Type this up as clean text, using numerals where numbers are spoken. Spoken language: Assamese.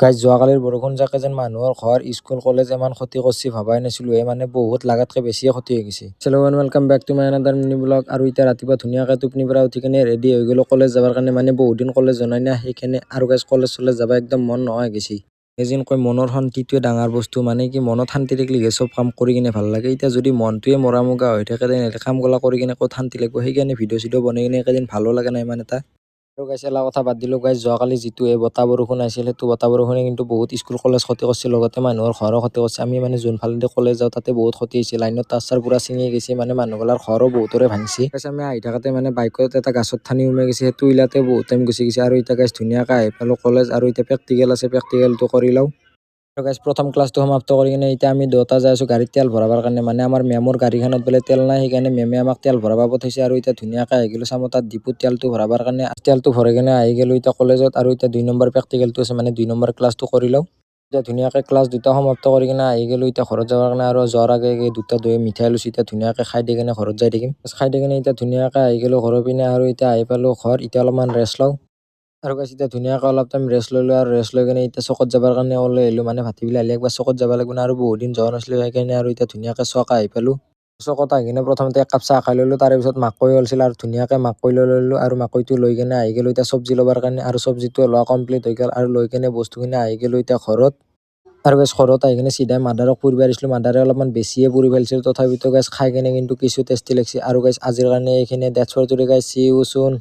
গাইজ যোৱাকালিৰ বৰষুণজাকে যেন মানুহৰ ঘৰ স্কুল কলেজ ইমান ক্ষতি কৰিছে ভাবাই নাছিলো মানে বহুত লাগাতকে বেছিয়ে ক্ষতি হৈ গৈছে। Hello' and welcome back to my another mini blog. আৰু এতিয়া ৰাতিপুৱা ধুনীয়াকৈ টোপনিৰ পৰা উঠি কিনে ৰেডি হৈ গ'লো কলেজ যাবৰ কাৰণে, মানে বহুত দিন কলেজ জনাই না সেইখিনি। আৰু গাইজ কলেজ যাব একদম মন নোহোৱা হৈ গৈছে। এদিন কয় মনৰ শান্তিটোৱে ডাঙৰ বস্তু, মানে কি মনত শান্তি থাকিলে চব কাম কৰি কিনে ভাল লাগে। এতিয়া যদি মনটোৱে মৰামুগা হৈ থাকে তেনেহ'লে কাম গলা কৰি কিনে ক'ত শান্তি লাগিব। সেইকাৰণে ভিডিঅ' বনাই কিনে একেদিন ভালো লাগে নাই ইমান এটা। আৰু গাইজ এলা কথা বাদ দিলোঁ গাইজ, যোৱাকালি যিটো বতাহ বৰষুণ আহিছিল সেইটো বতাহ বৰষুণে কিন্তু বহুত স্কুল কলেজ ক্ষতি কৰিছে, লগতে মানুহৰ ঘৰো ক্ষতি কৰিছে। আমি মানে যোনফালেদি কলেজ যাওঁ তাতে বহুত ক্ষতি হৈছে, লাইনত তাঁৰ চাৰ পুৰা ছিঙি গৈছে, মানে মানুহগলাৰ ঘৰো বহুতৰে ভাঙিছে। আমি আহি থাকোঁতে মানে বাইকত এটা গাছত ঠানি সোমাই গৈছে, সেইটো ইলাতে বহুত টাইম গুচি গৈছে। আৰু এতিয়া গাইজ ধুনীয়াকৈ আহি পালোঁ কলেজ, আৰু এতিয়া প্ৰেক্টিকেল আছে, প্ৰেক্টিকেলটো কৰি লওঁ। গাইজ প্ৰথম ক্লাছটো সমাপ্ত কৰি কিনে এতিয়া আমি দুটা যাই আছোঁ গাড়ীত তেল ভৰাবৰ কাৰণে, মানে আমাৰ মেমৰ গাড়ীখনত বোলে তেল নাই, সেইকাৰণে মেমে আমাক তেল ভৰাব পঠাইছে। আৰু এতিয়া ধুনীয়াকৈ আহি গ'লোঁ চামতাত ডিপুত তেলটো ভৰাবৰ কাৰণে, তেলটো ভৰাই কিনে আহি গ'লোঁ এতিয়া কলেজত। আৰু এতিয়া 2 নম্বৰ প্ৰেক্টিকেলটো আছে, মানে 2 নম্বৰ ক্লাছটো কৰি লওঁ। এতিয়া ধুনীয়াকৈ ক্লাছ দুটা সমাপ্ত কৰি কিনে আহি গ'লোঁ এতিয়া ঘৰত যাবৰ কাৰণে। আৰু যোৱাৰ আগে দুটা দৈ মিঠাই লৈছোঁ, এতিয়া ধুনীয়াকৈ খাই দি কিনে ঘৰত যাই থাকিম। খাই দি কিনে এতিয়া ধুনীয়াকৈ আহি গ'লোঁ ঘৰৰ পিনে, আৰু এতিয়া আহি পালোঁ ঘৰ, এতিয়া অলপমান ৰেষ্ট লওঁ। আৰু গাইজ এতিয়া ধুনীয়াকৈ অলপ টাইম ৰেষ্ট ল'লোঁ, আৰু ৰেষ্ট লৈ কিনে এতিয়া চকত যাবৰ কাৰণে ওলাই আহিলোঁ, মানে ভাতিবেলা আহিলে একবাৰ চকত যাব লাগিব না, আৰু বহুত দিন যোৱা নাছিলোঁ সেইকাৰণে। আৰু এতিয়া ধুনীয়াকৈ চক আহি পালোঁ। চকত আহি কিনে প্ৰথমতে এক কাপ চাহ খাই ল'লোঁ, তাৰে পিছত মাকৈ ওলাইছিল আৰু ধুনীয়াকৈ মাকৈ লৈ ল'লোঁ, আৰু মাকৈটো লৈ কিনে আহি গ'লোঁ এতিয়া চব্জি ল'বৰ কাৰণে। আৰু চব্জিটো লোৱা কমপ্লিট হৈ গ'ল, আৰু লৈ কিনে বস্তুখিনি আহি গ'লোঁ এতিয়া ঘৰত। আৰু গাইজ ঘৰত আহি কিনে চিধাই মাদাৰক পুৰিব দিছিলোঁ, মাদাৰে অলপমান বেছিয়ে পুৰি পেলাইছিল, তথাপিতো গাইজ খাই কিনে কিন্তু কিছু টেষ্টি লাগিছে। আৰু গাইজ আজিৰ কাৰণে এইখিনি, that's for today guys, see you চুন।